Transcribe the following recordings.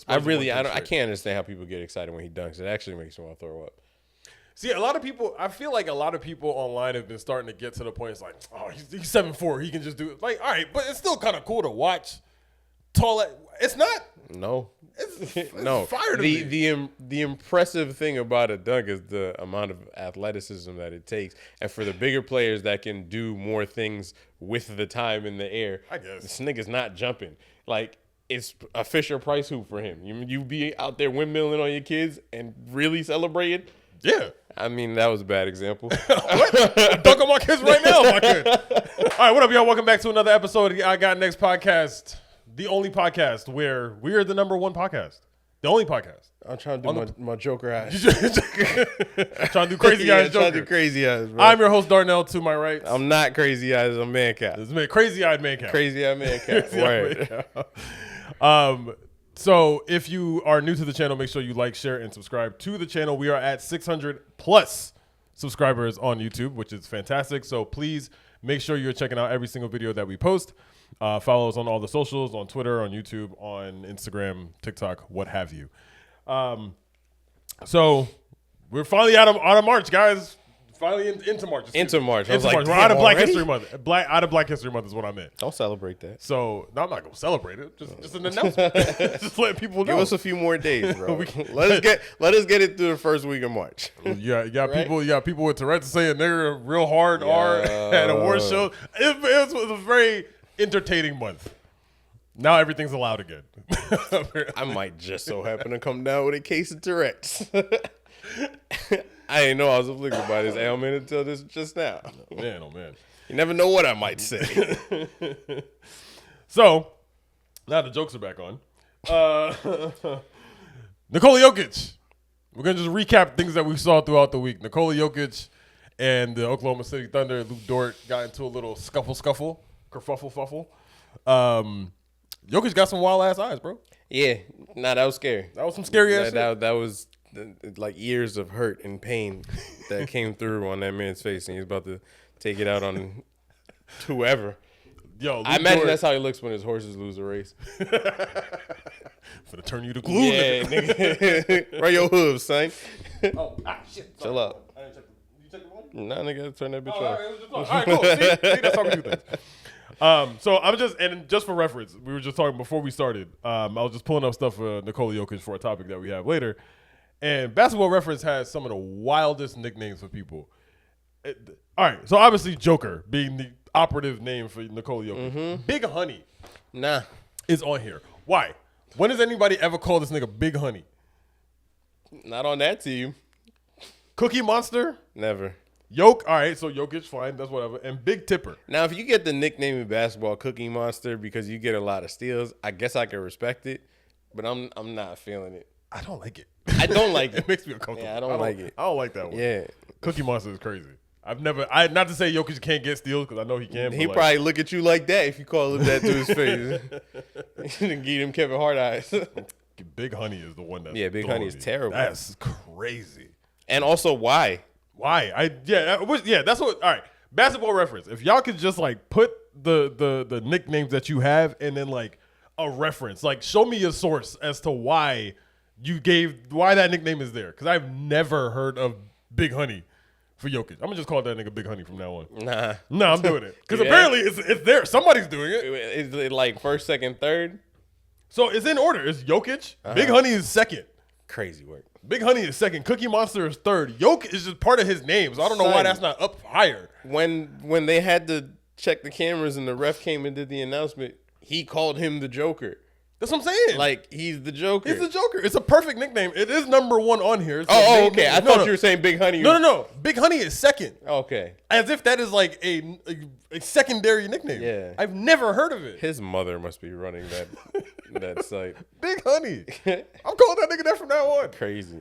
bro. I can't understand how people get excited when he dunks. It actually makes me want to throw up. See, I feel like a lot of people online have been starting to get to the point. It's like, oh, he's 7'4", he can just do it. Like, all right, but it's still kind of cool to watch. It's not. No. It's no. fire to me. The impressive thing about a dunk is the amount of athleticism that it takes. And for the bigger players that can do more things with the time in the air, I guess. This nigga's not jumping. Like, it's a Fisher-Price hoop for him. You be out there windmilling on your kids and really celebrating. Yeah. I mean, that was a bad example. What? I'm dunking on my kids right now if I could. All right, what up, y'all? Welcome back to another episode of the I Got Next podcast. The only podcast where we are the number one podcast. The only podcast. I'm trying to do my Joker eyes. Trying to do crazy eyes Joker. Trying to do crazy eyes, bro. I'm your host, Darnell, to my right. I'm not crazy eyes. I'm Mancow. This is crazy-eyed Mancow. Crazy-eyed Mancow. Word. So if you are new to the channel, make sure you like, share, and subscribe to the channel. We are at 600 plus subscribers on YouTube, which is fantastic. So please make sure you're checking out every single video that we post. Follow us on all the socials, on Twitter, on YouTube, on Instagram, TikTok, what have you. So we're finally out of March, guys. Finally into March. Into March. We're out of Black History Month. Out of Black History Month is what I meant. Don't celebrate that. So no, I'm not gonna celebrate it. Just an announcement. Just letting people know. Give us a few more days, bro. Let us get it through the first week of March. You got right? people. You got people with Tourette's saying they're real hard R at award shows. It was a very entertaining month. Now everything's allowed again. I might just so happen to come down with a case of Tourette's. I didn't know I was afflicted by this ailment until this just now. Man, oh man. You never know what I might say. So, now the jokes are back on. Nikola Jokic. We're going to just recap things that we saw throughout the week. Nikola Jokic and the Oklahoma City Thunder, Luke Dort, got into a little kerfuffle. Jokic got some wild-ass eyes, bro. Yeah. Nah, that was scary. That was some scary-ass shit. That was like years of hurt and pain that came through on that man's face, and he's about to take it out on whoever. Yo, I imagine that's how he looks when his horses lose a race. For to turn you to glue. Yeah, nigga. Right your hooves, son. Shit. Chill out. I didn't check you check the volume? Nah, nigga, turn that bitch All off. right, cool. See, that's how we do things. So I'm just for reference, we were just talking before we started. I was just pulling up stuff for Nikola Jokic for a topic that we have later. And Basketball Reference has some of the wildest nicknames for people. All right, so obviously Joker being the operative name for Nikola Jokic. Mm-hmm. Big Honey is on here. Why? When has anybody ever called this nigga Big Honey? Not on that team. Cookie Monster? Never. All right, so Jokic, fine, that's whatever. And Big Tipper. Now, if you get the nickname in basketball Cookie Monster because you get a lot of steals, I guess I can respect it, but I'm not feeling it. I don't like it. I don't like it. It makes me uncomfortable. Yeah, I don't like it. I don't like that one. Yeah. Cookie Monster is crazy. Not to say Jokic can't get steals because I know he can. He probably look at you like that if you call him that to his face. Give him Kevin Hart eyes. Big Honey is the one that's Big Honey is terrible. That's crazy. And also, why? That's what. All right, Basketball Reference. If y'all could just like put the nicknames that you have and then like a reference, like show me a source as to why that nickname is there, because I've never heard of Big Honey for Jokic. I'm gonna just call that nigga Big Honey from now on. Nah, I'm doing it because apparently it's there. Somebody's doing it. Is it like first, second, third? So it's in order. It's Jokic. Big Honey is second. Crazy work. Big Honey is second. Cookie Monster is third. Jokic is just part of his name, so I don't know why that's not up higher. When they had to check the cameras and the ref came and did the announcement, he called him the Joker. That's what I'm saying. Like, he's the Joker. He's the Joker. It's a perfect nickname. It is number one on here. Okay. I thought you were saying Big Honey. No. Big Honey is second. Okay. As if that is like a secondary nickname. Yeah. I've never heard of it. His mother must be running that site. Big Honey. I'm calling that nigga that from now on. Crazy.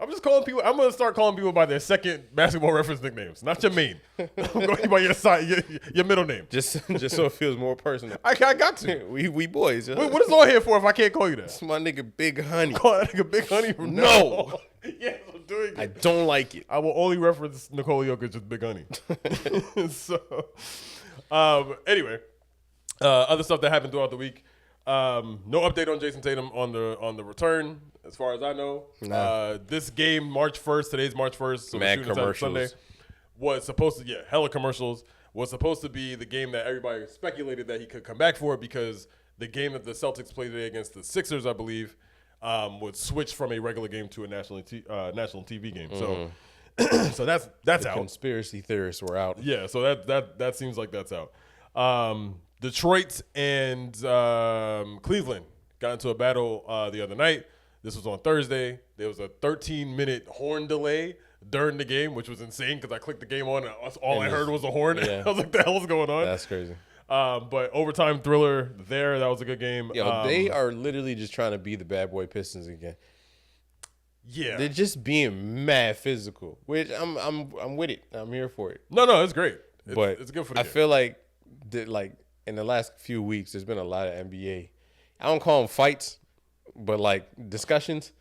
I'm just calling people. I'm gonna start calling people by their second Basketball Reference nicknames, not your main. I'm going by your side, your middle name. Just so it feels more personal. I got to. We boys. What is on here for if I can't call you that? It's my nigga Big Honey. Call that nigga Big Honey from now on. Yes, I'm doing it. I don't like it. I will only reference Nikola Jokic as Big Honey. So, anyway, other stuff that happened throughout the week. No update on Jason Tatum on the return, as far as I know. Nah. This game, March 1st, today's March 1st, so Mad we're shooting this on Sunday, was supposed to, hella commercials, was supposed to be the game that everybody speculated that he could come back for because the game that the Celtics played today against the Sixers, I believe, would switch from a regular game to a national TV game. So so that's out. Conspiracy theorists were out. Yeah, so that seems like that's out. Detroit and Cleveland got into a battle the other night. This was on Thursday. There was a 13-minute horn delay during the game, which was insane because I clicked the game on and all I heard was a horn. Yeah. I was like, the hell is going on? That's crazy. But overtime thriller there. That was a good game. Yo, they are literally just trying to be the bad boy Pistons again. Yeah, they're just being mad physical, which I'm with it. I'm here for it. No, it's great. But it's good for the game. I feel like in the last few weeks, there's been a lot of NBA. I don't call them fights, but like discussions.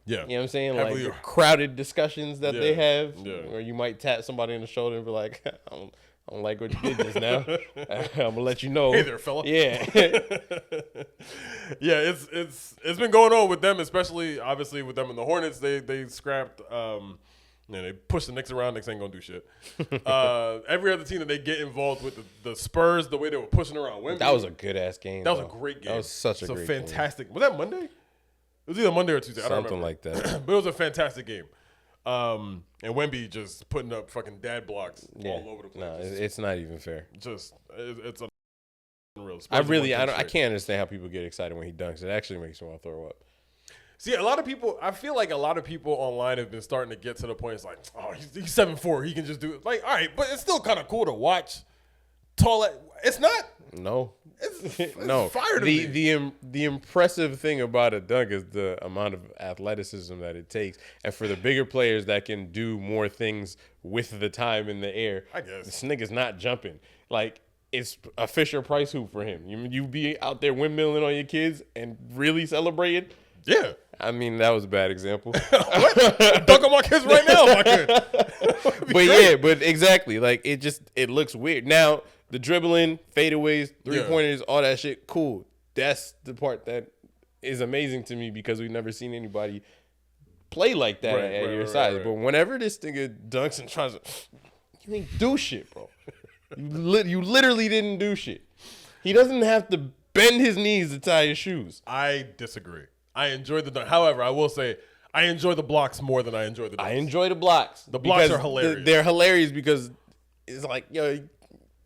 Yeah, you know what I'm saying? Heavily, like crowded discussions that they have, or you might tap somebody in the shoulder and be like, I don't like what you did just now. I'm gonna let you know. Hey there, fella. Yeah. Yeah, it's been going on with them, especially obviously with them and the Hornets. They scrapped they pushed the Knicks around. Knicks ain't gonna do shit. Every other team that they get involved with, the Spurs, the way they were pushing around Wemby. That was a good ass game. That was a great game. That was such a great fantastic game. Was that Monday? It was either Monday or Tuesday. I don't remember. Something like that. But it was a fantastic game. And Wemby just putting up fucking dad blocks all over the place. No, it's not even fair. It's unreal. I can't understand how people get excited when he dunks. It actually makes me want to throw up. See, I feel like a lot of people online have been starting to get to the point. It's like, oh, he's 7'4", he can just do it. Like, all right, but it's still kind of cool to watch. It's not. No. It's no. fire to me. The impressive thing about a dunk is the amount of athleticism that it takes. And for the bigger players that can do more things with the time in the air, I guess. This nigga's not jumping. Like, it's a Fisher Price hoop for him. You be out there windmilling on your kids and really celebrating. Yeah. I mean, that was a bad example. What? Dunk on my kids right now if I could. But exactly. Like, it looks weird. Now, the dribbling, fadeaways, three-pointers, all that shit, cool. That's the part that is amazing to me because we've never seen anybody play like that at your size. Right. But whenever this nigga dunks and tries to, you didn't do shit, bro. You literally didn't do shit. He doesn't have to bend his knees to tie his shoes. I disagree. I enjoy the dunk. However, I will say I enjoy the blocks more than I enjoy the dunks. I enjoy the blocks. The blocks are hilarious. They're hilarious because it's like,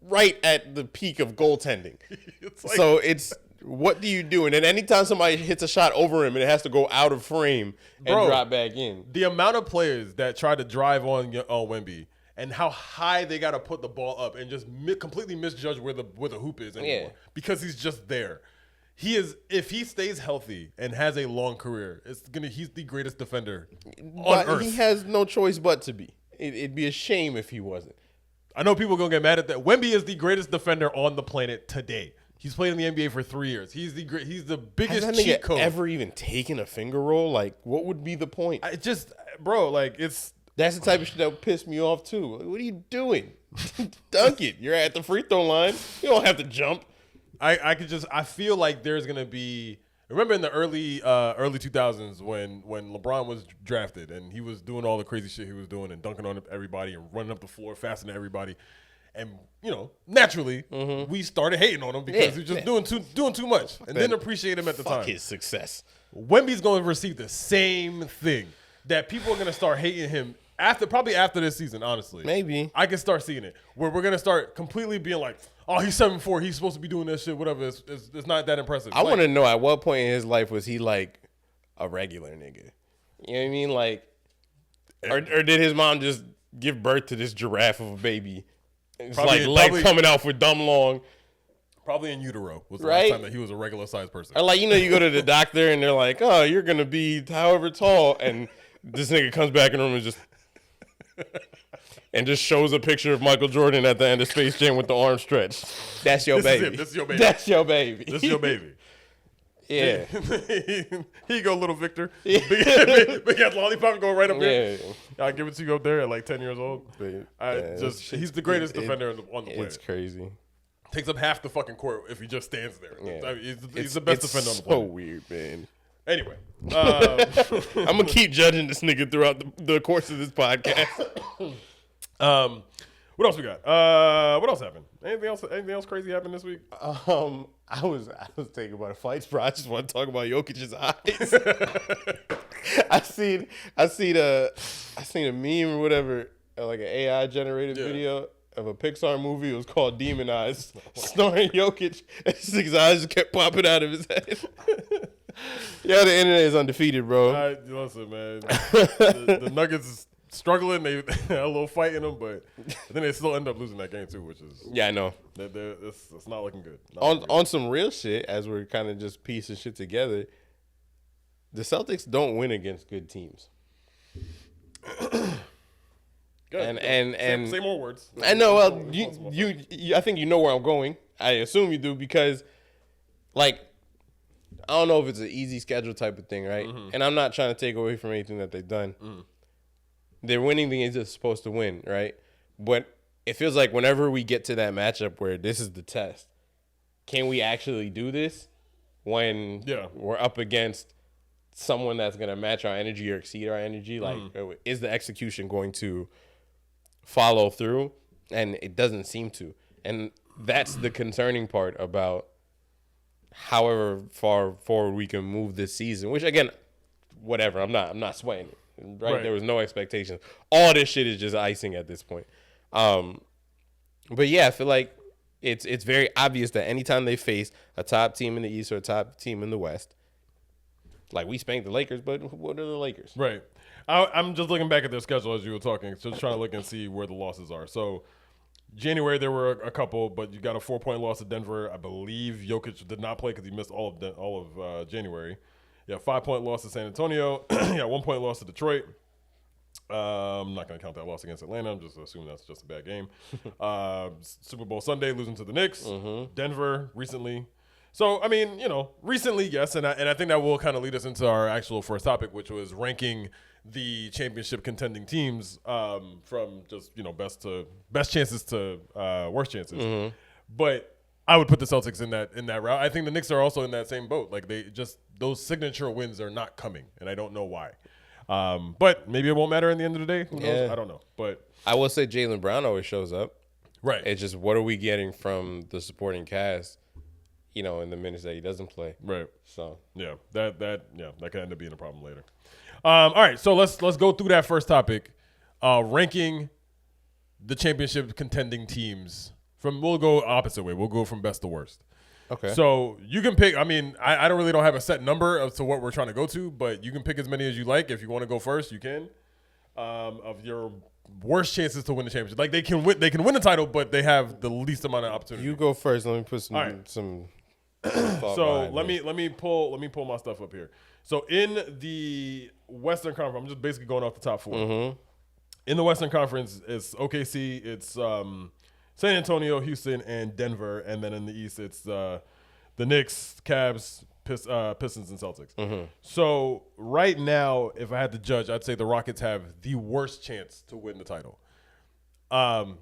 right at the peak of goaltending. It's what do you do? And then anytime somebody hits a shot over him and it has to go out of frame and drop back in. The amount of players that try to drive on Wemby and how high they got to put the ball up and just completely misjudge where the hoop is anymore because he's just there. He is, if he stays healthy and has a long career, he's the greatest defender on earth. He has no choice but to be. It'd be a shame if he wasn't. I know people are going to get mad at that. Wemby is the greatest defender on the planet today. He's played in the NBA for 3 years. He's the biggest Has that cheat code. Ever even taken a finger roll? Like, what would be the point? That's the type of shit that would piss me off too. Like, what are you doing? Dunk it. You're at the free throw line. You don't have to jump. I feel like there's going to be, remember in the early 2000s when LeBron was drafted and he was doing all the crazy shit he was doing and dunking on everybody and running up the floor faster than everybody. And, naturally, we started hating on him because he was just doing too much and didn't appreciate him at the time. Fuck his success. Wemby's going to receive the same thing that people are going to start hating him probably after this season, honestly. Maybe. I can start seeing it where we're going to start completely being like, oh, he's 7'4", he's supposed to be doing this shit, whatever. It's not that impressive. I want to know at what point in his life was he like a regular nigga? You know what I mean? Like, or did his mom just give birth to this giraffe of a baby? It's probably coming out for dumb long. Probably in utero was the last time that he was a regular sized person. Or like, you go to the doctor and they're like, oh, you're going to be however tall. And this nigga comes back in the room and just shows a picture of Michael Jordan at the end of Space Jam with the arm stretched. That's your baby. This is your baby. That's your baby. This is your baby. Yeah. Here you go, little Victor. Big ass lollipop going right up there. Yeah. I'll give it to you up there at like 10 years old. He's the greatest defender on the planet. It's crazy. Takes up half the fucking court if he just stands there. Yeah. I mean, he's the best defender on the planet. So weird, man. Anyway, I'm gonna keep judging this nigga throughout the course of this podcast. what else we got? What else happened? Anything else crazy happened this week? I was thinking about fights, bro. I just want to talk about Jokic's eyes. I seen a meme or whatever, like an AI generated video of a Pixar movie. It was called Demon Eyes, starring Jokic. His eyes just kept popping out of his head. Yeah, the internet is undefeated, bro. Listen, man. The Nuggets is struggling. They had a little fight in them, but then they still end up losing that game too, which is I know. It's not looking good. On some real shit, as we're kind of just piecing shit together, the Celtics don't win against good teams. Good. And say more words. I know. Well, you I think you know where I'm going. I assume you do because, like, I don't know if it's an easy schedule type of thing, right? Mm-hmm. And I'm not trying to take away from anything that they've done. Mm. They're winning the games they're supposed to win, right? But it feels like whenever we get to that matchup where this is the test, can we actually do this when we're up against someone that's going to match our energy or exceed our energy? Like, is the execution going to follow through? And it doesn't seem to. And that's the concerning part about however far forward we can move this season, which, again, whatever. I'm not sweating it. Right? There was no expectations. All this shit is just icing at this point. But yeah, I feel like it's very obvious that anytime they face a top team in the East or a top team in the West, like, we spanked the Lakers, but what are the Lakers? Right. I'm just looking back at their schedule as you were talking, just trying to look and see where the losses are. So January there were a couple, but you got a 4-point loss to Denver. I believe Jokic did not play because he missed all of January. Yeah, 5-point loss to San Antonio. Yeah, 1-point loss to Detroit. I'm not going to count that loss against Atlanta. I'm just assuming that's just a bad game. Super Bowl Sunday, losing to the Knicks. Mm-hmm. Denver recently. So, I mean, recently, yes, and I think that will kind of lead us into our actual first topic, which was ranking the championship contending teams from just, best chances to worst chances. Mm-hmm. But I would put the Celtics in that route. I think the Knicks are also in that same boat. Like, those signature wins are not coming, and I don't know why. But maybe it won't matter in the end of the day. Who knows? I don't know. But I will say Jaylen Brown always shows up. Right. It's just, what are we getting from the supporting cast, in the minutes that he doesn't play? Right. So yeah, that could end up being a problem later. All right, so let's go through that first topic, ranking the championship contending teams. We'll go opposite way. We'll go from best to worst. Okay. So you can pick. I mean, I don't have a set number as to what we're trying to go to, but you can pick as many as you like. If you want to go first, you can. Of your worst chances to win the championship, like they can win the title, but they have the least amount of opportunity. You go first. Let me put some. So let me pull my stuff up here. So in the Western Conference, I'm just basically going off the top 4. Mm-hmm. In the Western Conference, it's OKC, it's San Antonio, Houston, and Denver, and then in the East, it's the Knicks, Cavs, Pistons, and Celtics. Mm-hmm. So right now, if I had to judge, I'd say the Rockets have the worst chance to win the title.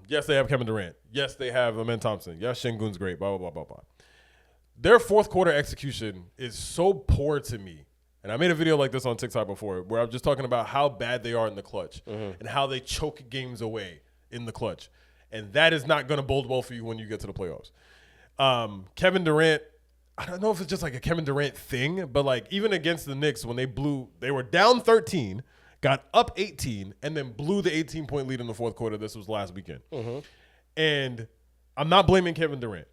Yes, they have Kevin Durant. Yes, they have Amen Thompson. Yes, Şengün's great. Blah blah blah blah blah. Their fourth quarter execution is so poor to me. And I made a video like this on TikTok before where I'm just talking about how bad they are in the clutch and how they choke games away in the clutch. And that is not going to bode well for you when you get to the playoffs. Kevin Durant, I don't know if it's just like a Kevin Durant thing, but like even against the Knicks when they were down 13, got up 18, and then blew the 18-point lead in the fourth quarter. This was last weekend. Mm-hmm. And I'm not blaming Kevin Durant.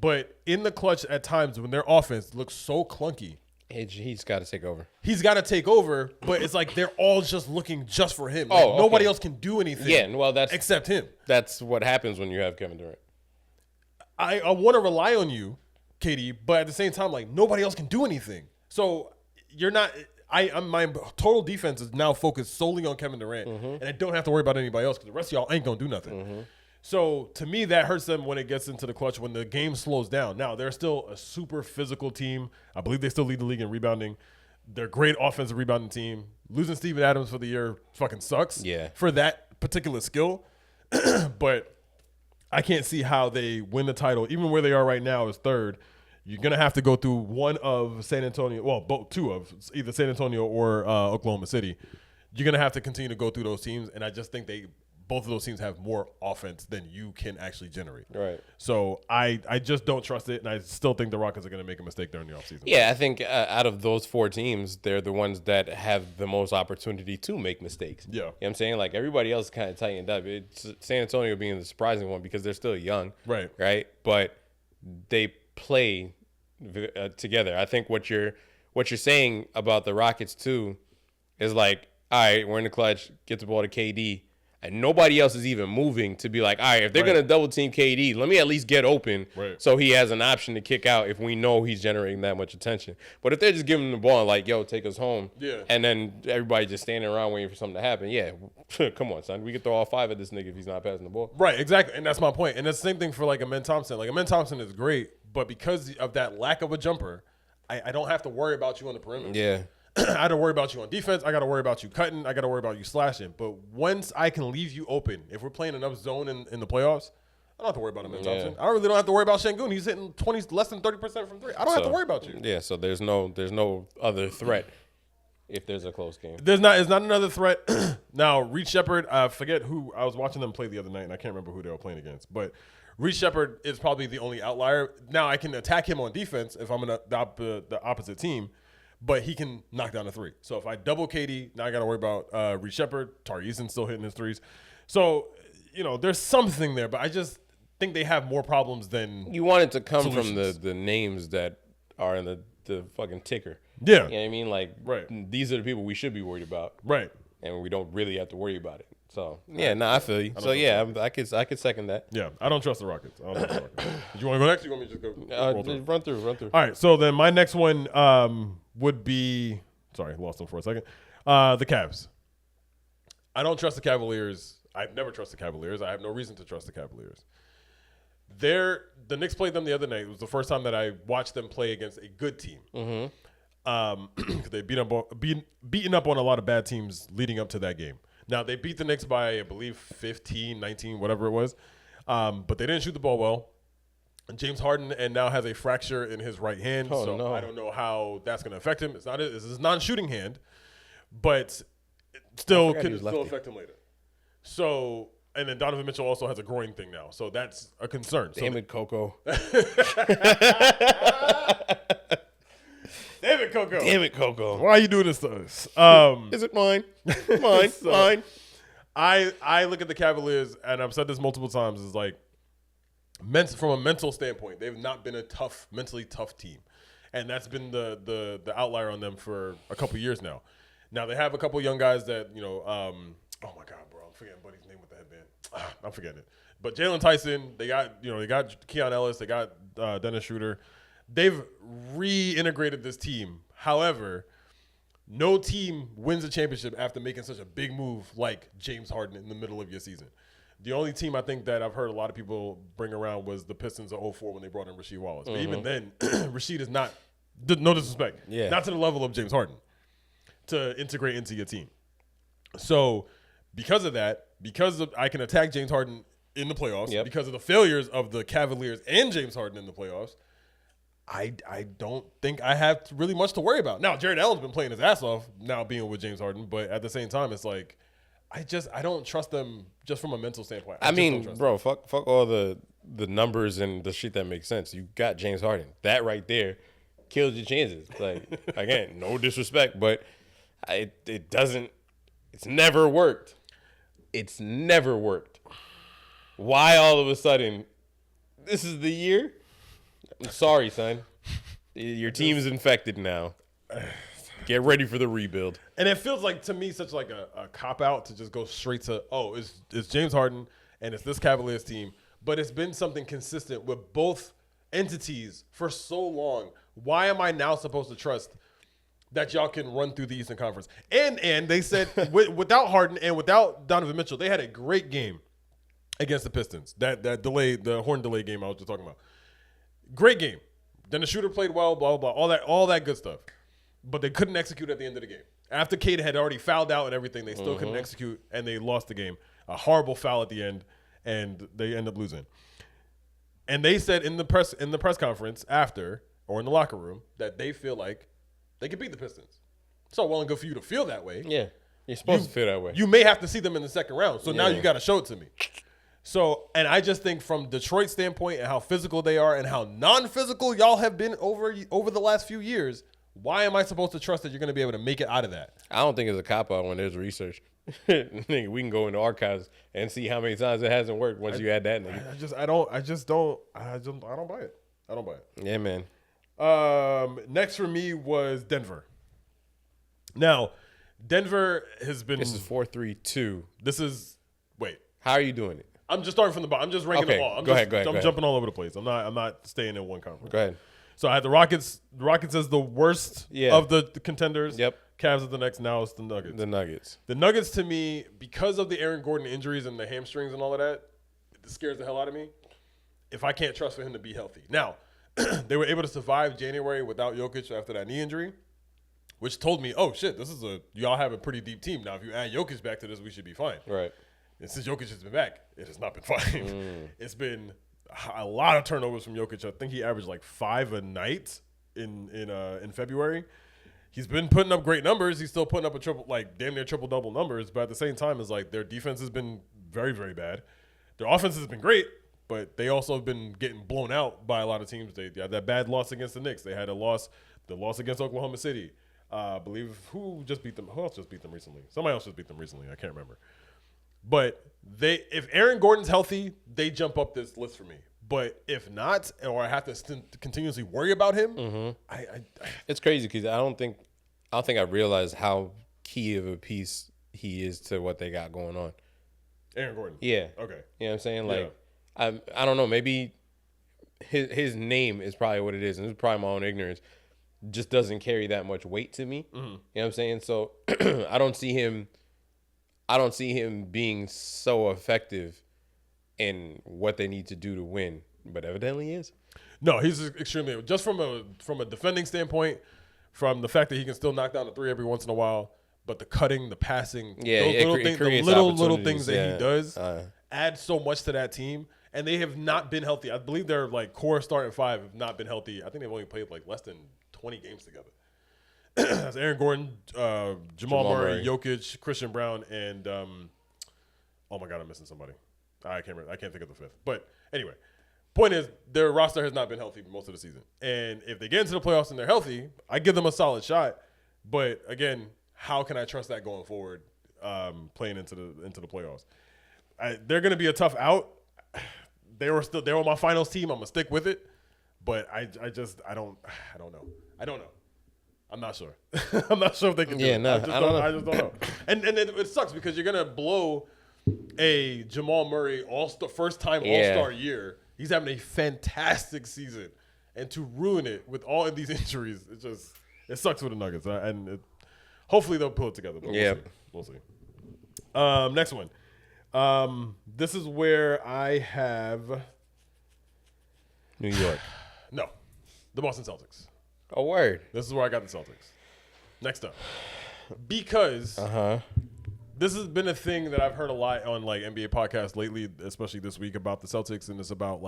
But in the clutch at times when their offense looks so clunky. He's got to take over. He's got to take over, but it's like they're all just looking just for him. Like nobody else can do anything except him. That's what happens when you have Kevin Durant. I want to rely on you, Katie, but at the same time, like nobody else can do anything. So you're not my total defense is now focused solely on Kevin Durant, and I don't have to worry about anybody else because the rest of y'all ain't going to do nothing. Mm-hmm. So, to me, that hurts them when it gets into the clutch, when the game slows down. Now, they're still a super physical team. I believe they still lead the league in rebounding. They're a great offensive rebounding team. Losing Steven Adams for the year fucking sucks for that particular skill. But I can't see how they win the title, even where they are right now is third. You're gonna have to go through one of San Antonio, well, both two of either San Antonio or Oklahoma City. You're gonna have to continue to go through those teams, and I just think both of those teams have more offense than you can actually generate. Right. So I just don't trust it, and I still think the Rockets are gonna make a mistake during the offseason. Yeah, I think out of those 4 teams, they're the ones that have the most opportunity to make mistakes. Yeah. You know what I'm saying? Like, everybody else kind of tightened up. It's San Antonio being the surprising one because they're still young. Right. Right? But they play together. I think what you're saying about the Rockets, too, is like, all right, we're in the clutch, get the ball to KD. And nobody else is even moving to be like, all right, if they're going to double team KD, let me at least get open so he has an option to kick out if we know he's generating that much attention. But if they're just giving him the ball and like, yo, take us home, and then everybody just standing around waiting for something to happen, come on, son. We could throw all 5 at this nigga if he's not passing the ball. Right, exactly. And that's my point. And that's the same thing for like Amen Thompson. Like, Amen Thompson is great, but because of that lack of a jumper, I don't have to worry about you on the perimeter. Yeah. I got to worry about you on defense. I got to worry about you cutting. I got to worry about you slashing. But once I can leave you open, if we're playing enough zone in the playoffs, I don't have to worry about him. Thompson. I really don't have to worry about Şengün. He's hitting less than 30% from 3. I don't have to worry about you. Yeah, so there's no other threat if there's a close game. It's not another threat. Now, Reed Shepherd, I forget who I was watching them play the other night, and I can't remember who they were playing against. But Reed Shepherd is probably the only outlier. Now, I can attack him on defense if I'm in the opposite team. But he can knock down a 3. So if I double KD, now I got to worry about Reed Shepherd. Tari Eason still hitting his 3s. So, there's something there. But I just think they have more problems than you want it to come solutions. from the names that are in the fucking ticker. Yeah. You know what I mean? Like, these are the people we should be worried about. Right. And we don't really have to worry about it. So, I feel you. So, yeah, I could second that. Yeah, I don't trust the Rockets. Did you want to go next? Or you want me to just go? Run through. All right, so then my next one would be – sorry, lost them for a second. The Cavs. I don't trust the Cavaliers. I've never trusted the Cavaliers. I have no reason to trust the Cavaliers. The Knicks played them the other night. It was the first time that I watched them play against a good team. Mm-hmm. They beaten up on a lot of bad teams leading up to that game. Now, they beat the Knicks by, I believe, 15, 19, whatever it was. But they didn't shoot the ball well. James Harden now has a fracture in his right hand. I don't know how that's going to affect him. It's a non-shooting hand, but it still could still affect him later. So, and then Donovan Mitchell also has a groin thing now. So that's a concern. Damn it, Coco. Damn it, Coco. Why are you doing this to us? Is it mine? Mine. I look at the Cavaliers, and I've said this multiple times, is like, from a mental standpoint, they've not been a mentally tough team. And that's been the outlier on them for a couple years now. Now, they have a couple young guys that, oh my God, bro, I'm forgetting Buddy's name with the headband. I'm forgetting it. But Jalen Tyson, they got Keon Ellis, they got Dennis Schroeder. They've reintegrated this team. However, no team wins a championship after making such a big move like James Harden in the middle of your season. The only team I think that I've heard a lot of people bring around was the Pistons of 2004 when they brought in Rasheed Wallace. But even then, Rasheed is not, no disrespect, not to the level of James Harden to integrate into your team. So because of that, I can attack James Harden in the playoffs, because of the failures of the Cavaliers and James Harden in the playoffs, I don't think I have really much to worry about. Now, Jared Allen's been playing his ass off now being with James Harden, but at the same time, it's like I don't trust them just from a mental standpoint. I mean, bro, fuck all the numbers and the shit that makes sense. You got James Harden. That right there kills your chances. Like, again, no disrespect, but it doesn't – it's never worked. It's never worked. Why all of a sudden this is the year? I'm sorry, son. Your team is infected now. Get ready for the rebuild. And it feels like, to me, such like a cop-out to just go straight to, it's James Harden and it's this Cavaliers team. But it's been something consistent with both entities for so long. Why am I now supposed to trust that y'all can run through the Eastern Conference? And they said without Harden and without Donovan Mitchell, they had a great game against the Pistons. That delay, the horn delay game I was just talking about. Great game. Then the shooter played well, blah, blah, blah, all that good stuff. But they couldn't execute at the end of the game. After Cade had already fouled out and everything, they still couldn't execute, and they lost the game. A horrible foul at the end. and they end up losing. And they said in the press conference after, or in the locker room, that they feel like they can beat the Pistons. It's all well and good for you to feel that way. Yeah, you're supposed to feel that way. You may have to see them in the second round, so now you got to show it to me. So, and I just think from Detroit's standpoint and how physical they are and how non-physical y'all have been over the last few years, why am I supposed to trust that you're going to be able to make it out of that? I don't think it's a cop-out when there's research. Nigga, we can go into archives and see how many times it hasn't worked once you add that nigga. I don't buy it. I don't buy it. Yeah, man. Next for me was Denver. Now, Denver has been. This is 4-3-2. Wait. How are you doing it? I'm just starting from the bottom. I'm just ranking them all. Go ahead. I'm jumping all over the place. I'm not staying in one conference. Go ahead. So I had the Rockets. The Rockets as the worst of the contenders. Yep. Cavs is the next. Now it's the Nuggets. The Nuggets to me, because of the Aaron Gordon injuries and the hamstrings and all of that, it scares the hell out of me. If I can't trust for him to be healthy. Now, they were able to survive January without Jokic after that knee injury, which told me, oh shit, y'all have a pretty deep team. Now, if you add Jokic back to this, we should be fine. Right. And since Jokic has been back, it has not been fine. It's been a lot of turnovers from Jokic. I think he averaged like 5 a night in February. He's been putting up great numbers. He's still putting up damn near triple-double numbers. But at the same time, it's like their defense has been very, very bad. Their offense has been great, but they also have been getting blown out by a lot of teams. They had that bad loss against the Knicks. They had the loss against Oklahoma City. I believe who just beat them? Who else just beat them recently? Somebody else just beat them recently. I can't remember. But if Aaron Gordon's healthy, they jump up this list for me. But if not, or I have to continuously worry about him, it's crazy because I don't think I realized how key of a piece he is to what they got going on. Aaron Gordon. Yeah. Okay. You know what I'm saying? Like, I don't know. Maybe his name is probably what it is, and it's probably my own ignorance. Just doesn't carry that much weight to me. You know what I'm saying? So I don't see him being so effective in what they need to do to win, but evidently he is. No, he's extremely, just from a defending standpoint, from the fact that he can still knock down a three every once in a while, but the cutting, the passing, the little things that he does add so much to that team. And they have not been healthy. I believe their core starting five have not been healthy. I think they've only played less than 20 games together. That's Aaron Gordon, Jamal Murray, Jokic, Christian Brown, and oh my God, I'm missing somebody. I can't think of the fifth. But anyway, point is their roster has not been healthy most of the season. And if they get into the playoffs and they're healthy, I give them a solid shot. But again, how can I trust that going forward, playing into the playoffs? They're going to be a tough out. They were my finals team. I'm gonna stick with it. But I don't know. I'm not sure. I'm not sure if they can do it. No, I just don't know. And it sucks because you're gonna blow a Jamal Murray first time All-Star year. He's having a fantastic season, and to ruin it with all of these injuries, it sucks for the Nuggets. Hopefully they'll pull it together. But we'll see. Next one. This is where I have New York. No, the Boston Celtics. A word. This is where I got the Celtics. Next up, because this has been a thing that I've heard a lot on NBA podcasts lately, especially this week about the Celtics, and it's about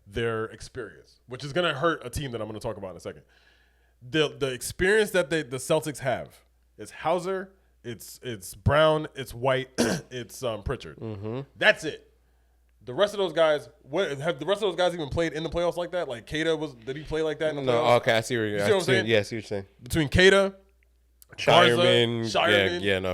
their experience, which is gonna hurt a team that I'm gonna talk about in a second. The experience that the Celtics have is Hauser. It's Brown, it's White, it's Pritchard. That's it. The rest of those guys, have the rest of those guys even played in the playoffs like that? Like Kata did he play like that in the playoffs? No, okay, I see what you're saying. Yeah, I see what you're saying. Between Kata, Shireman,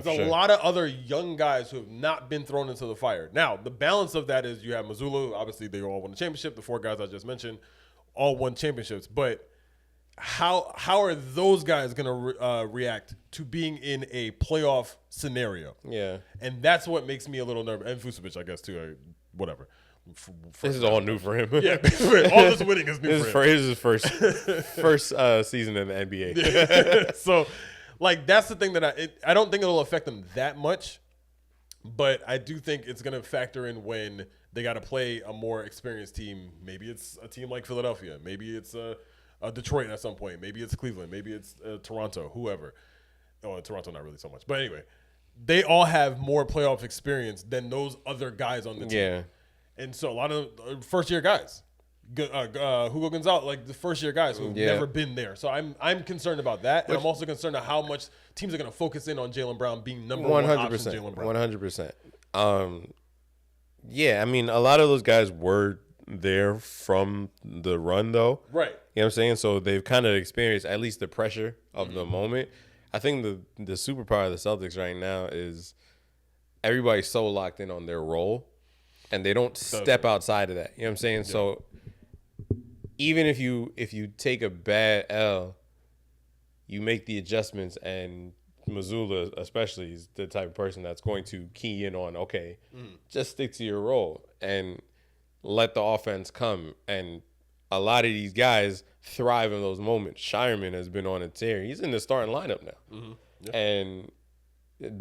there's a lot of other young guys who have not been thrown into the fire. Now, the balance of that is you have Mazzulla. Obviously, they all won the championship. The four guys I just mentioned all won championships. But how are those guys going to react to being in a playoff scenario? Yeah. And that's what makes me a little nervous. And Vucevic, I guess, too. Whatever. This is all new for him. Yeah. All this winning is new for him. This is his first season in the NBA. So, that's the thing that I don't think it'll affect them that much. But I do think it's going to factor in when they got to play a more experienced team. Maybe it's a team like Philadelphia. Maybe it's Detroit at some point. Maybe it's Cleveland. Maybe it's Toronto, whoever. Oh, Toronto not really so much. But anyway, they all have more playoff experience than those other guys on the team. Yeah. And so a lot of first-year guys, Hugo Gonzalez, like the first-year guys who've never been there. So I'm concerned about that, and I'm also concerned about how much teams are going to focus in on Jaylen Brown being number 100%, one option Jaylen Brown. 100%. Yeah, I mean, a lot of those guys were there from the run, though. Right. You know what I'm saying? So they've kind of experienced at least the pressure of the moment. I think the superpower of the Celtics right now is everybody's so locked in on their role, and they don't step outside of that. You know what I'm saying? Yeah. So even if you take a bad L, you make the adjustments, and Mazzulla especially is the type of person that's going to key in on, okay, just stick to your role and let the offense come. And a lot of these guys thrive in those moments. Shireman has been on a tear. He's in the starting lineup now. Yeah. And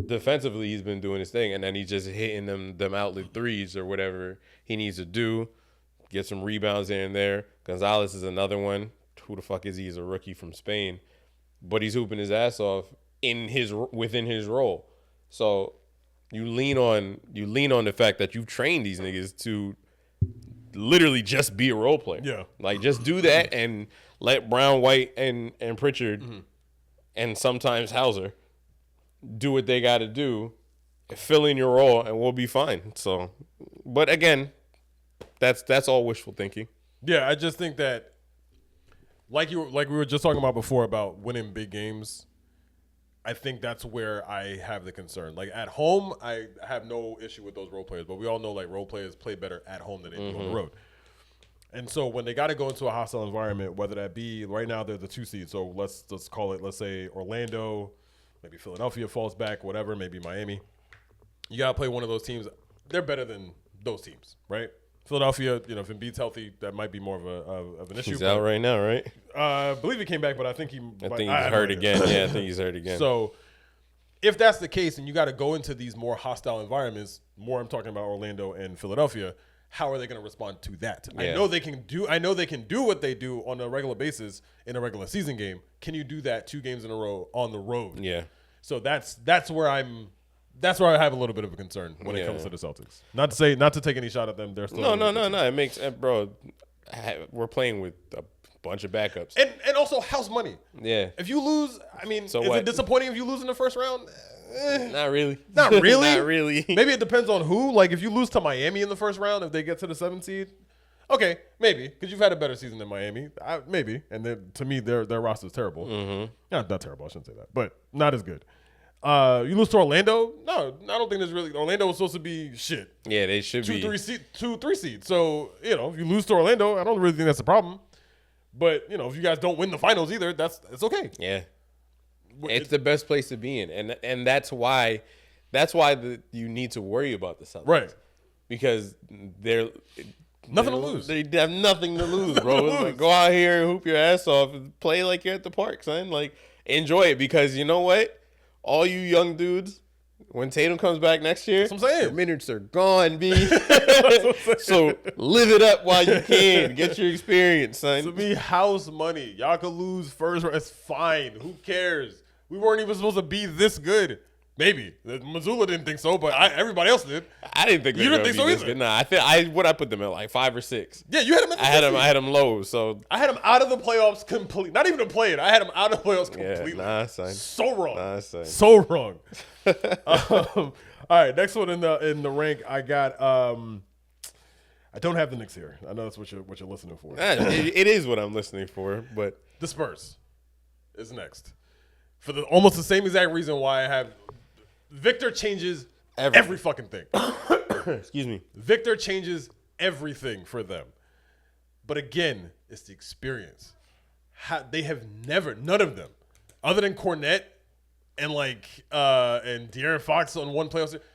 defensively, he's been doing his thing. And then he's just hitting them outlet threes or whatever he needs to do. Get some rebounds here and there. Gonzalez is another one. Who the fuck is he? He's a rookie from Spain. But he's hooping his ass off within his role. So you lean on the fact that you've trained these niggas to literally just be a role player. Yeah. Like, just do that and let Brown, White, and Pritchard and sometimes Hauser do what they got to do, fill in your role, and we'll be fine. So, but again, that's all wishful thinking. Yeah, I just think that like we were just talking about before about winning big games, I think that's where I have the concern. Like, at home, I have no issue with those role players, but we all know, like, role players play better at home than they do on the road. And so when they got to go into a hostile environment, whether that be right now they're the 2 seed, so let's call it, let's say Orlando, maybe Philadelphia falls back, whatever, maybe Miami. You got to play one of those teams. They're better than those teams, right? Philadelphia, you know, if Embiid's healthy, that might be more of an issue. He's out right now, right? I believe he came back, but I think he's hurt again. Yeah, I think he's hurt again. So if that's the case, and you got to go into these more hostile environments, I'm talking about Orlando and Philadelphia, how are they going to respond to that? Yeah. I know they can do what they do on a regular basis in a regular season game. Can you do that 2 games in a row on the road? Yeah. So that's where I have a little bit of a concern when it comes to the Celtics. Not to take any shot at them. They're still no. It makes, bro. We're playing with a bunch of backups, and also house money. Yeah. If you lose, I mean, so is what? it disappointing if you lose in the first round? Not really. Not really. Not really. Maybe it depends on who. Like, if you lose to Miami in the first round, if they get to the 7th seed, okay, maybe, because you've had a better season than Miami. Maybe, and to me, their roster is terrible. Not terrible. I shouldn't say that, but not as good. You lose to Orlando? No, I don't think there's really. Orlando was supposed to be shit. Yeah, they should be 2-3 seed. So, you know, if you lose to Orlando, I don't really think that's a problem. But, you know, if you guys don't win the finals either, it's okay. Yeah, it's the best place to be in, and that's why you need to worry about the Celtics, right? Because they're nothing to lose. They have nothing to lose, bro. Like, go out here and hoop your ass off and play like you're at the park, son. Like, enjoy it, because you know what? All you young dudes, when Tatum comes back next year, that's what I'm saying. The minutes are gone, B. So live it up while you can. Get your experience, son. To me, house money. Y'all could lose first round. It's fine. Who cares? We weren't even supposed to be this good. Maybe Mazzulla didn't think so, but everybody else did. I didn't think you didn't think so either. Good. Nah, I put them at like 5 or 6. Yeah, you had them. I had them low. So I had them out of the playoffs completely. Not even to play it. I had them out of the playoffs completely. Yeah, son. So wrong. Son. So wrong. All right, next one in the rank, I got. I don't have the Knicks here. I know that's what you're listening for. It is what I'm listening for, but the Spurs is next. For almost the same exact reason why I have Victor changes every fucking thing. Excuse me. Victor changes everything for them. But again, it's the experience. They have never, none of them, other than Cornette and and De'Aaron Fox on one playoff series,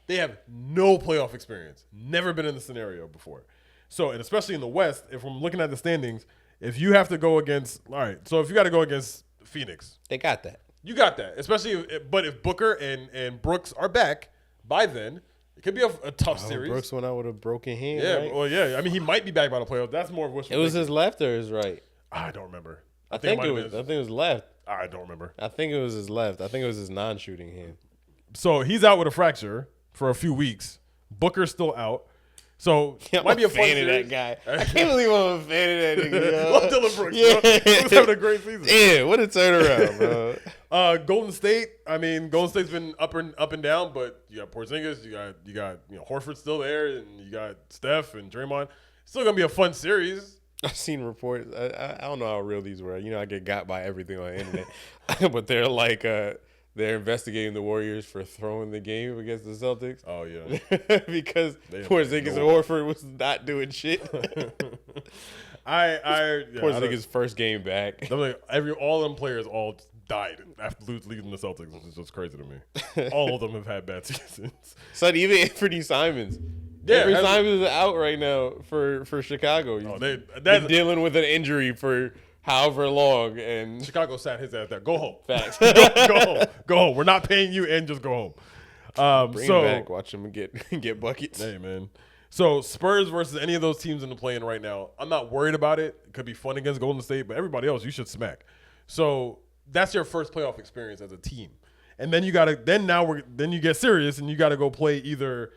they have no playoff experience. Never been in the scenario before. So, and especially in the West, if I'm looking at the standings, if you have to go against, all right, so if you got to go against Phoenix. They got that. You got that. Especially if Booker and Brooks are back by then, it could be a tough series. Brooks went out with a broken hand. Yeah, right? Well, yeah. I mean, he might be back by the playoffs. That's more of wishful thinking. It was thinking. his left or his right? I don't remember. I think it was left. I don't remember. I think it was his left. I think it was his non-shooting hand. So he's out with a fracture for a few weeks. Booker's still out. So I'm might be a fan fun of series. that guy. I can't believe I'm a fan of that nigga. Yo. Love Dylan Brooks. Bro. He was having a great season. Yeah, what a turnaround, bro. Golden State. I mean, Golden State's been up and down, but you got Porzingis, you got Horford still there, and you got Steph and Draymond. Still gonna be a fun series. I've seen reports. I don't know how real these were. I get got by everything on the internet, but they're like they're investigating the Warriors for throwing the game against the Celtics. Oh yeah, because Porzingis and Horford was not doing shit. Porzingis' first game back. Like all them players all died after leaving the Celtics, which is just crazy to me. All of them have had bad seasons. Son, even Anthony Simons. Yeah, Anthony Simons is out right now for Chicago. He's been dealing with an injury for however long, and Chicago sat his ass there. Go home. Facts. Go home. We're not paying you, and just go home. Bring him back. Watch him get buckets. Hey man. So Spurs versus any of those teams in the play-in right now, I'm not worried about it. It could be fun against Golden State, but everybody else you should smack. So that's your first playoff experience as a team, and then you get serious and you got to go play either,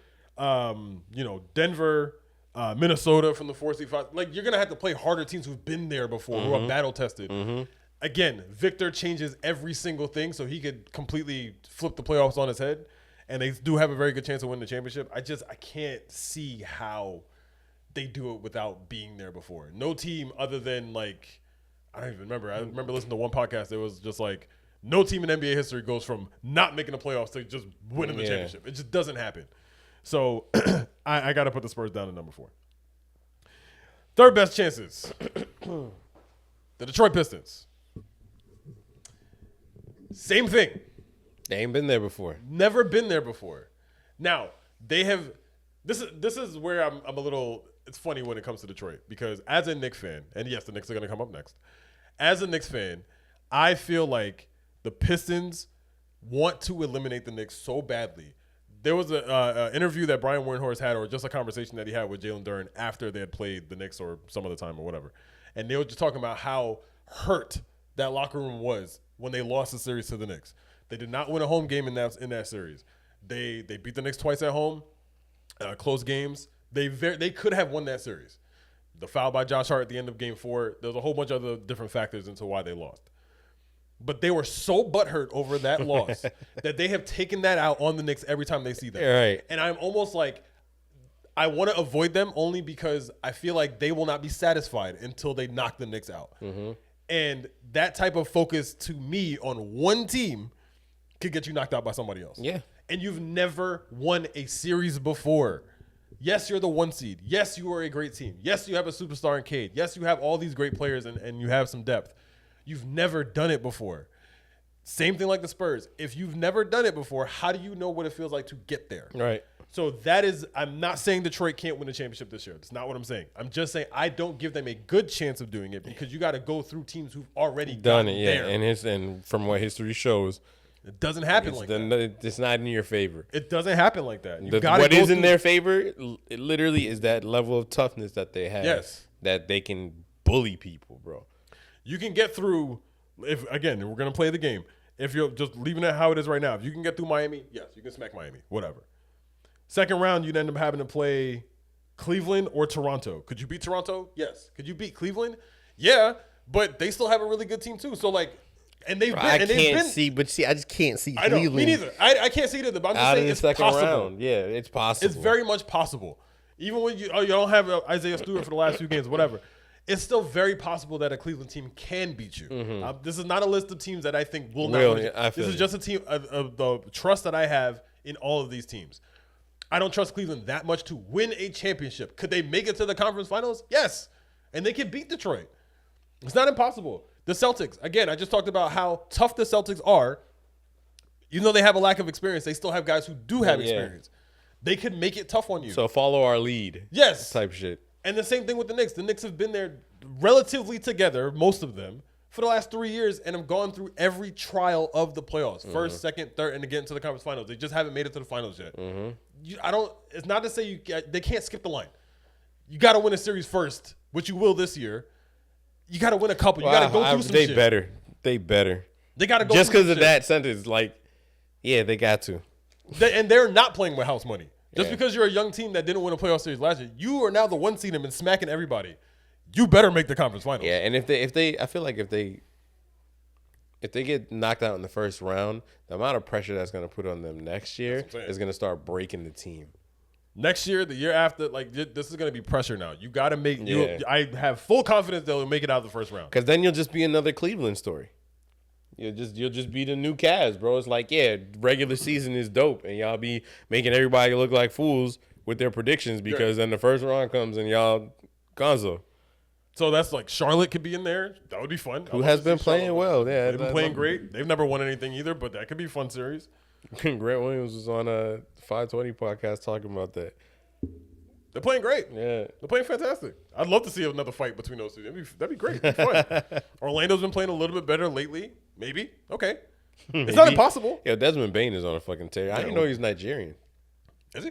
Denver, Minnesota from the 4 seed. Like you're gonna have to play harder teams who've been there before, who are battle tested. Mm-hmm. Again, Victor changes every single thing, so he could completely flip the playoffs on his head. And they do have a very good chance of winning the championship. I can't see how they do it without being there before. No team other than I don't even remember. I remember listening to one podcast. It was just like no team in NBA history goes from not making the playoffs to just winning the championship. It just doesn't happen. So I got to put the Spurs down at number 4. Third best chances. The Detroit Pistons. Same thing. They ain't been there before. Never been there before. Now, they have this is where I'm a little it's funny when it comes to Detroit because as a Knicks fan, and yes, the Knicks are going to come up next. As a Knicks fan, I feel like the Pistons want to eliminate the Knicks so badly. There was an interview that Brian Windhorst had, or just a conversation that he had with Jalen Duren after they had played the Knicks or some other time or whatever. And they were just talking about how hurt that locker room was when they lost the series to the Knicks. They did not win a home game in that series. They beat the Knicks twice at home, close games. They could have won that series. The foul by Josh Hart at the end of Game 4. There's a whole bunch of other different factors into why they lost. But they were so butthurt over that loss that they have taken that out on the Knicks every time they see them. Right. And I'm almost like, I want to avoid them only because I feel like they will not be satisfied until they knock the Knicks out. Mm-hmm. And that type of focus to me on one team could get you knocked out by somebody else. Yeah. And you've never won a series before. Yes, you're the 1 seed. Yes, you are a great team. Yes, you have a superstar in Cade. Yes, you have all these great players and you have some depth. You've never done it before. Same thing like the Spurs. If you've never done it before, how do you know what it feels like to get there? Right. So that is, I'm not saying Detroit can't win the championship this year. That's not what I'm saying. I'm just saying I don't give them a good chance of doing it because you got to go through teams who've already done it. Yeah, there. And from what history shows, it doesn't happen like that. It's not in your favor. It doesn't happen like that. What is in their favor, it literally is that level of toughness that they have. Yes. That they can bully people, bro. You can get through, if again, we're going to play the game. If you're just leaving it how it is right now, if you can get through Miami, yes, you can smack Miami, whatever. Second round, you'd end up having to play Cleveland or Toronto. Could you beat Toronto? Yes. Could you beat Cleveland? Yeah, but they still have a really good team too. So and they've been. I just can't see Cleveland. I know, me neither. I can't see it either. But I'm just saying it's possible. Round. Yeah, it's possible. It's very much possible. Even when you don't have Isaiah Stewart for the last few games, whatever. It's still very possible that a Cleveland team can beat you. Mm-hmm. This is not a list of teams that I think will not win. This is just a team of the trust that I have in all of these teams. I don't trust Cleveland that much to win a championship. Could they make it to the conference finals? Yes. And they can beat Detroit. It's not impossible. The Celtics, again, I just talked about how tough the Celtics are. Even though they have a lack of experience, they still have guys who do have experience. They could make it tough on you. So follow our lead. Yes. Type shit. And the same thing with the Knicks. The Knicks have been there relatively together, most of them, for the last 3 years and have gone through every trial of the playoffs. First, second, third, and to get into the conference finals. They just haven't made it to the finals yet. It's not to say they can't skip the line. You got to win a series first, which you will this year. You got to win a couple. You got to go through some shit. They better. They got to go just because of that sentence, they got to. And they're not playing with house money. Just because you're a young team that didn't win a playoff series last year, you are now the 1 seed and been smacking everybody. You better make the conference finals. Yeah, and if they, I feel like if they get knocked out in the first round, the amount of pressure that's going to put on them next year is going to start breaking the team. Next year, the year after, like this is going to be pressure now. You got to make. I have full confidence they'll make it out of the first round. Because then you'll just be another Cleveland story. You'll just be the new Cavs, bro. It's like, yeah, regular season is dope, and y'all be making everybody look like fools with their predictions because then the first round comes and y'all gonzo. So that's like Charlotte could be in there. That would be fun. Who has been playing well? Yeah, they've been playing great. They've never won anything either, but that could be a fun series. Grant Williams was on a 520 podcast talking about that. They're playing great. Yeah, they're playing fantastic. I'd love to see another fight between those two. That'd be great. It'd be fun. Orlando's been playing a little bit better lately. Maybe. Okay. It's not impossible. Yeah, Desmond Bain is on a fucking tear. I didn't know he's Nigerian. Is he?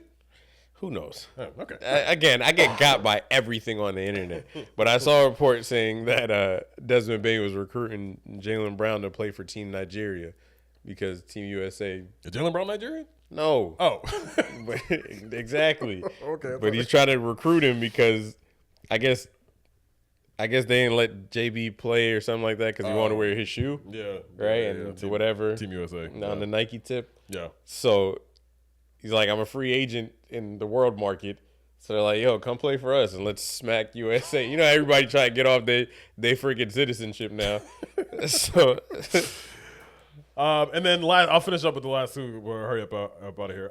Who knows? Oh, okay. Again, I get got by everything on the internet, but I saw a report saying that Desmond Bain was recruiting Jaylen Brown to play for Team Nigeria because Team USA. Is Jaylen Brown Nigerian? No. Oh. Exactly. Okay. But he's trying to recruit him because I guess they didn't let JB play or something like that because he wanted to wear his shoe. Yeah. Right? Yeah, and Team, whatever. Team USA. On the Nike tip. Yeah. So he's like, I'm a free agent in the world market. So they're like, yo, come play for us and let's smack USA. You know, everybody try to get off they freaking citizenship now. So and then I'll finish up with the last two. We'll hurry up out of here.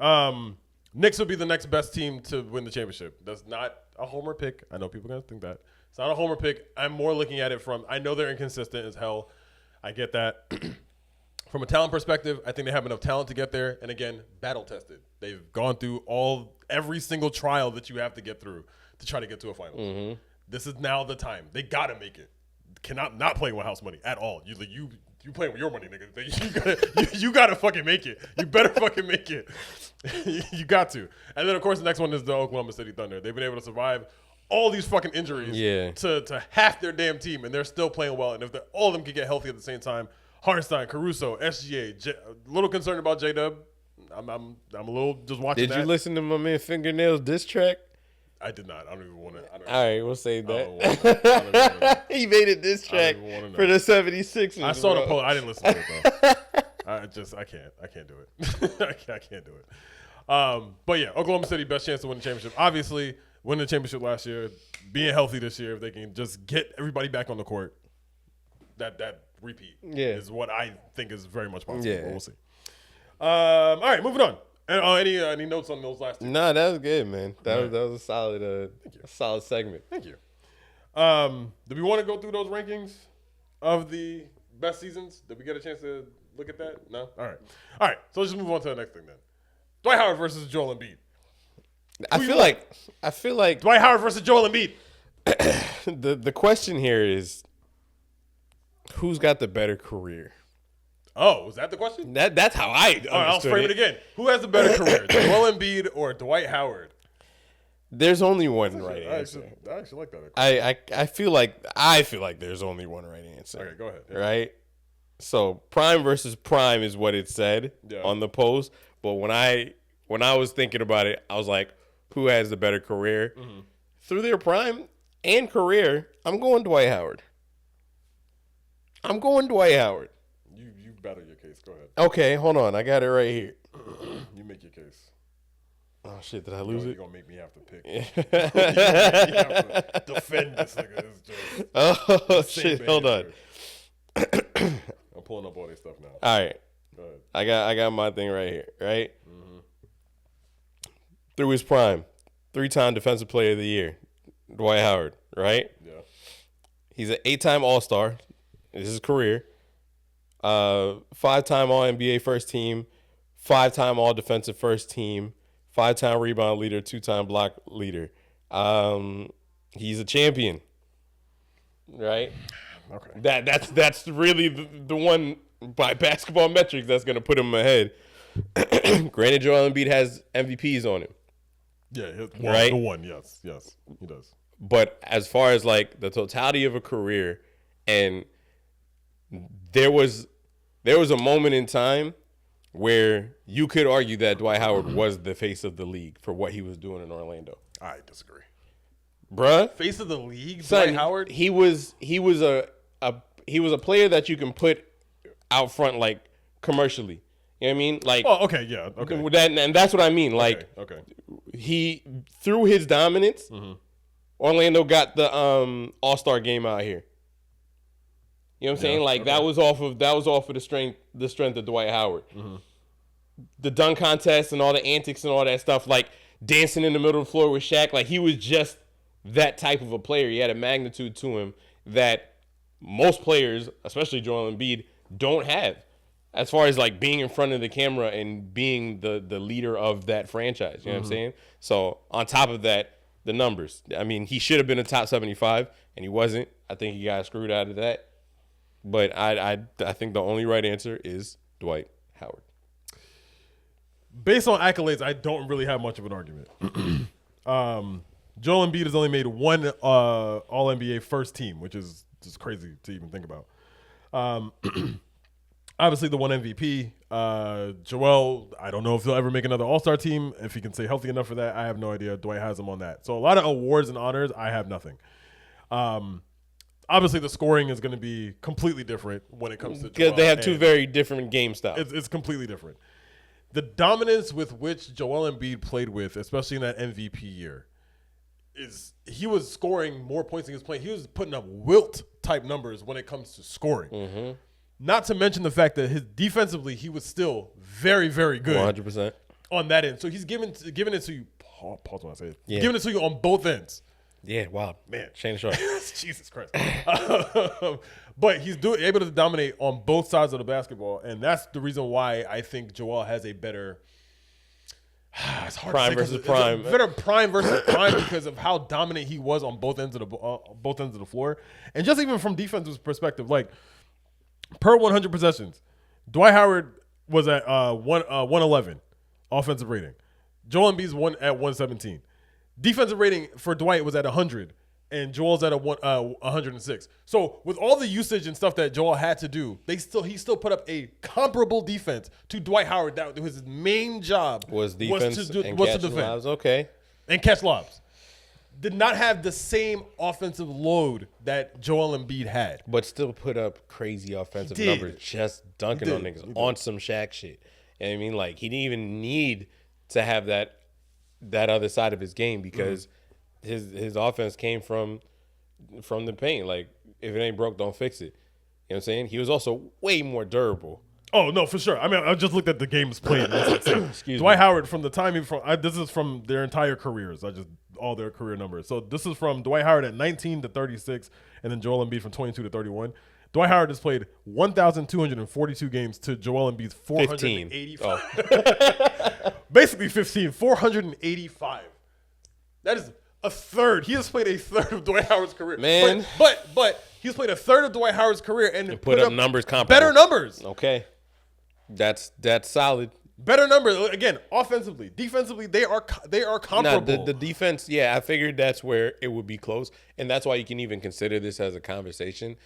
Knicks would be the next best team to win the championship. That's not a homer pick. I know people are going to think that. It's not a homer pick. I'm more looking at it from, I know they're inconsistent as hell. I get that. From a talent perspective, I think they have enough talent to get there. And again, battle tested. They've gone through every single trial that you have to get through to try to get to a finals. Mm-hmm. This is now the time. They got to make it. Cannot not playing with house money at all. You playing with your money, nigga. You gotta fucking make it. You better fucking make it. You got to. And then, of course, the next one is the Oklahoma City Thunder. They've been able to survive all these fucking injuries to half their damn team, and they're still playing well. And if all of them can get healthy at the same time, Hartenstein, Caruso, SGA, a little concerned about J-Dub. I'm a little just watching that. Did you listen to my man Fingernails diss track? I did not. I don't even want to. All right, we'll save that. He made a diss track for the 76ers. I saw the post. I didn't listen to it, though. I can't do it. I can't do it. But yeah, Oklahoma City, best chance to win the championship. Obviously, winning the championship last year, being healthy this year, if they can just get everybody back on the court, that repeat is what I think is very much possible. Yeah. But we'll see. All right, moving on. And any notes on those last two? No, that was good, man. That was a solid segment. Thank you. Do we want to go through those rankings of the best seasons? Did we get a chance to look at that? No? All right. So let's just move on to the next thing then. Dwight Howard versus Joel Embiid. I feel like Dwight Howard versus Joel Embiid. the question here is who's got the better career? Oh, was that the question? That's how I understood I'll frame it again. Who has the better career, Joel Embiid or Dwight Howard? There's only one right answer. I actually like that. I feel like there's only one right answer. Okay, go ahead. Yeah. Right? So prime versus prime is what it said on the post. But when I was thinking about it, I was like, who has the better career? Mm-hmm. Through their prime and career, I'm going Dwight Howard. You battle your case. Go ahead. Okay, hold on. I got it right here. You make your case. Oh, shit. Did I lose it? You're going to make me have to pick. You have to defend this nigga. Oh, shit. Hold on. I'm pulling up all this stuff now. All right. Go ahead. I got my thing right here, right? Mm-hmm. Through his prime, 3-time Defensive Player of the Year, Dwight Howard, right? Yeah. He's an 8-time All-Star. This is his career. 5-time All-NBA First Team, 5-time All-Defensive First Team, 5-time rebound leader, 2-time block leader. He's a champion, right? Okay. That's really the one by basketball metrics that's gonna put him ahead. Granted, Joel Embiid has MVPs on him. Yeah, right. The one, yes, he does. But as far as like the totality of a career, and there was a moment in time where you could argue that Dwight Howard was the face of the league for what he was doing in Orlando. I disagree. Bruh. Face of the league, Son, Dwight Howard? He was a player that you can put out front like commercially. You know what I mean? Like, oh, okay, yeah, okay. And that's what I mean. Like, okay. He through his dominance, Orlando got the All-Star game out here. You know what I'm saying? Like that was off of the strength of Dwight Howard. The dunk contest and all the antics and all that stuff, like dancing in the middle of the floor with Shaq. Like he was just that type of a player. He had a magnitude to him that most players, especially Joel Embiid, don't have. As far as like being in front of the camera and being the leader of that franchise, you know what I'm saying? So on top of that, the numbers. I mean, he should have been a top 75, and he wasn't. I think he got screwed out of that. But I think the only right answer is Dwight Howard. Based on accolades, I don't really have much of an argument. Joel Embiid has only made one All-NBA first team, which is just crazy to even think about. Obviously, the one MVP. Joel, I don't know if he'll ever make another All-Star team. If he can stay healthy enough for that, I have no idea. Dwight has him on that. So a lot of awards and honors, I have nothing. Obviously, the scoring is going to be completely different when it comes to Joel. Because they have two very different game styles. It's completely different. The dominance with which Joel Embiid played with, especially in that MVP year, is he was scoring more points than he was playing. He was putting up Wilt-type numbers when it comes to scoring. Not to mention the fact that his defensively, he was still very, very good. 100%. On that end. So he's giving it to you. Pause when I say it. Yeah. Giving it to you on both ends. Yeah, wow. Man. Shane Sharp. Jesus Christ. But he's able to dominate on both sides of the basketball. And that's the reason why I think Joel has a better it's hard prime to say versus prime. Better prime versus prime because of how dominant he was on both ends of the floor. And just even from defensive perspective, like per 100 possessions, Dwight Howard was at 111 offensive rating. Joel Embiid's at 117. Defensive rating for Dwight was at 100, and Joel's at 106. So with all the usage and stuff that Joel had to do, he still put up a comparable defense to Dwight Howard. That was his main job was defense was to defend. Lobs. Okay, and catch lobs. Did not have the same offensive load that Joel Embiid had. But still put up crazy offensive numbers just dunking on niggas on some Shaq shit. You know what I mean? Like, he didn't even need to have that other side of his game because his offense came from the paint. Like, if it ain't broke, don't fix it. You know what I'm saying? He was also way more durable. Oh, no, for sure. I mean, I just looked at the games played. Excuse Dwight me. Howard, from the time this is from their entire careers. All their career numbers. So this is from Dwight Howard at 19 to 36, and then Joel Embiid from 22 to 31. Dwight Howard has played 1,242 games to Joel Embiid's 485. 15. Basically 15, 485. That is a third. He has played a third of Dwight Howard's career. Man. But he's played a third of Dwight Howard's career and put up numbers comparable. Better numbers. Okay. That's solid. Better numbers. Again, offensively. Defensively, they are comparable. Nah, the defense, yeah, I figured that's where it would be close. And that's why you can even consider this as a conversation.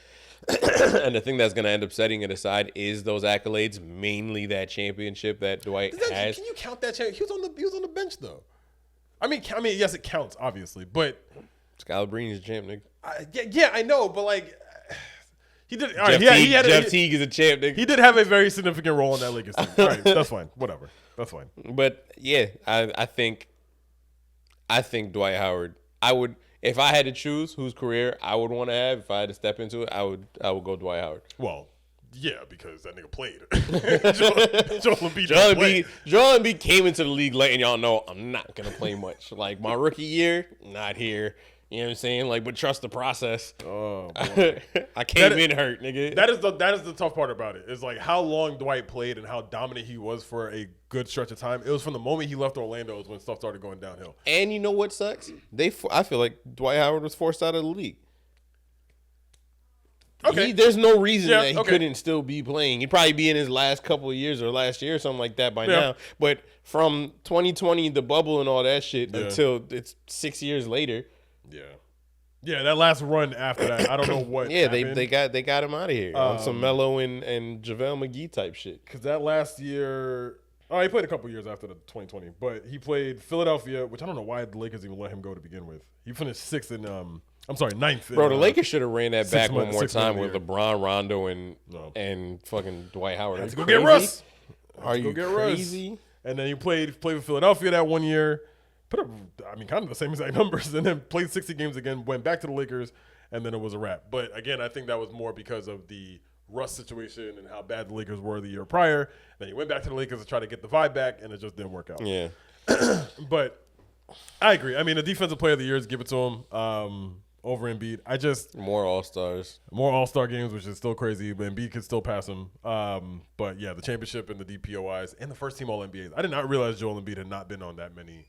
And the thing that's going to end up setting it aside is those accolades, mainly that championship that Dwight has. Can you count that championship? He was on the bench, though. I mean, yes, it counts, obviously. But Skylar Breen's a champ, nigga. Yeah, I know. But, like, he did. Jeff Teague is a champ, nigga. He did have a very significant role in that Lakers team. All right, that's fine. Whatever. That's fine. But yeah, I think Dwight Howard. I would, if I had to choose whose career I would want to have, if I had to step into it, I would go Dwight Howard. Well, yeah, because that nigga played. Joel Embiid came into the league late, and y'all know I'm not gonna play much. Like my rookie year, not here. You know what I'm saying? Like, but trust the process. Oh, boy. I came in hurt, nigga. That is the tough part about it. It's like how long Dwight played and how dominant he was for a good stretch of time. It was from the moment he left Orlando is when stuff started going downhill. And you know what sucks? I feel like Dwight Howard was forced out of the league. Okay. There's no reason that he couldn't still be playing. He'd probably be in his last couple of years or last year or something like that by now. But from 2020, the bubble and all that shit, until it's 6 years later. Yeah. Yeah, that last run after that, I don't know what. Yeah, happened. they got him out of here on some Melo and JaVale McGee type shit. Because that last year, he played a couple years after the 2020, but he played Philadelphia, which I don't know why the Lakers even let him go to begin with. He finished ninth. Bro, the Lakers should have ran that back one more time with year. LeBron, Rondo, and fucking Dwight Howard. Let's go get Russ. Are you crazy? Russ. And then he played with Philadelphia that 1 year. Put up, kind of the same exact numbers, and then played 60 games again, went back to the Lakers, and then it was a wrap. But again, I think that was more because of the Russ situation and how bad the Lakers were the year prior. Then he went back to the Lakers to try to get the vibe back, and it just didn't work out. Yeah. But I agree. The defensive player of the year is give it to him over Embiid. More All-Stars. More All-Star games, which is still crazy, but Embiid could still pass him. But yeah, the championship and the DPOIs and the first team All-NBAs. I did not realize Joel Embiid had not been on that many.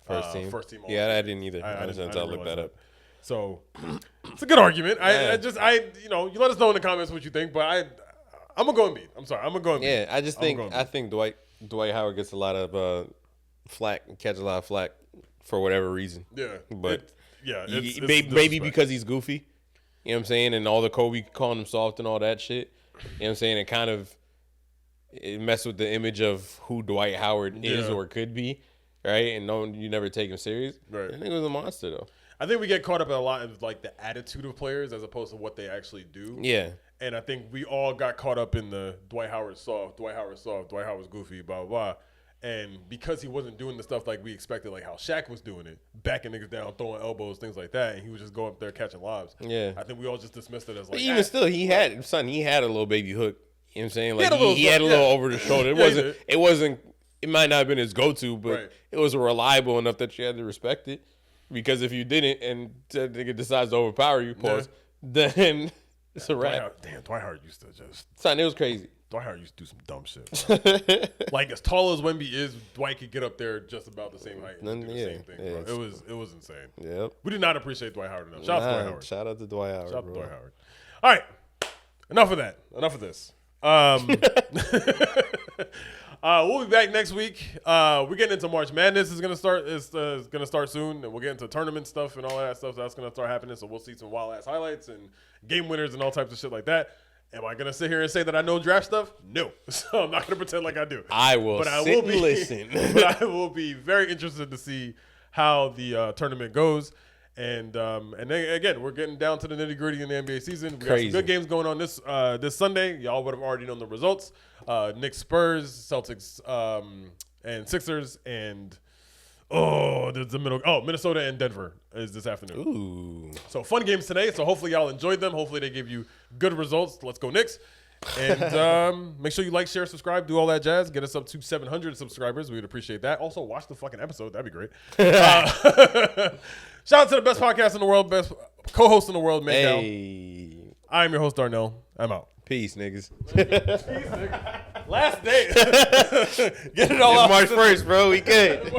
First team. All-NBAs. Yeah, I didn't either. I looked that up. So it's a good argument. You let us know in the comments what you think, but I'm gonna go Embiid. I'm sorry, I'm gonna go Embiid. Yeah, I think Dwight Howard gets a lot of flack and catches a lot of flack for whatever reason. Yeah, but it's maybe because he's goofy. You know what I'm saying? And all the Kobe calling him soft and all that shit. You know what I'm saying? It messed with the image of who Dwight Howard is or could be. Right, and you never take him serious. Right, I think it was a monster though. I think we get caught up in a lot of like the attitude of players as opposed to what they actually do. Yeah, and I think we all got caught up in the Dwight Howard's soft, Dwight Howard's goofy, blah blah blah. And because he wasn't doing the stuff like we expected, like how Shaq was doing it, backing niggas down, throwing elbows, things like that, and he was just going up there catching lobs. Yeah, I think we all just dismissed it as like. But even still, he had a little baby hook. You know what I'm saying? Like he had a little over the shoulder. It wasn't. It might not have been his go-to, but it was reliable enough that you had to respect it. Because if you didn't and the nigga decides to overpower you, then it's a wrap. Dwight Howard used to just... Son, it was crazy. Dwight Howard used to do some dumb shit. Like, as tall as Wemby is, Dwight could get up there just about the same height and do the same thing, bro. It was insane. Yep. We did not appreciate Dwight Howard enough. Shout out to Dwight Howard. Shout out to Dwight Howard, Shout out to Dwight Howard. All right. Enough of that. Enough of this. We'll be back next week. We're getting into March Madness. Is gonna start. Is gonna start soon, and we'll get into tournament stuff and all that stuff. That's gonna start happening. So we'll see some wild ass highlights and game winners and all types of shit like that. Am I gonna sit here and say that I know draft stuff? No. So I'm not gonna pretend like I do. I will. But I will be listen. But I will be very interested to see how the tournament goes. And then again, we're getting down to the nitty gritty in the NBA season. We got some good games going on this Sunday. Y'all would have already known the results. Knicks, Spurs, Celtics, and Sixers, and Minnesota and Denver is this afternoon. Ooh. So fun games today. So hopefully y'all enjoyed them. Hopefully they give you good results. Let's go Knicks. And make sure you like, share, subscribe, do all that jazz. Get us up to 700 subscribers. We would appreciate that. Also, watch the fucking episode. That'd be great. Shout out to the best podcast in the world, best co-host in the world, Mancow. Hey. I'm your host, Darnell. I'm out. Peace, niggas. Peace, nigga. Last day. Get it all it's out. March 1st, bro. We good.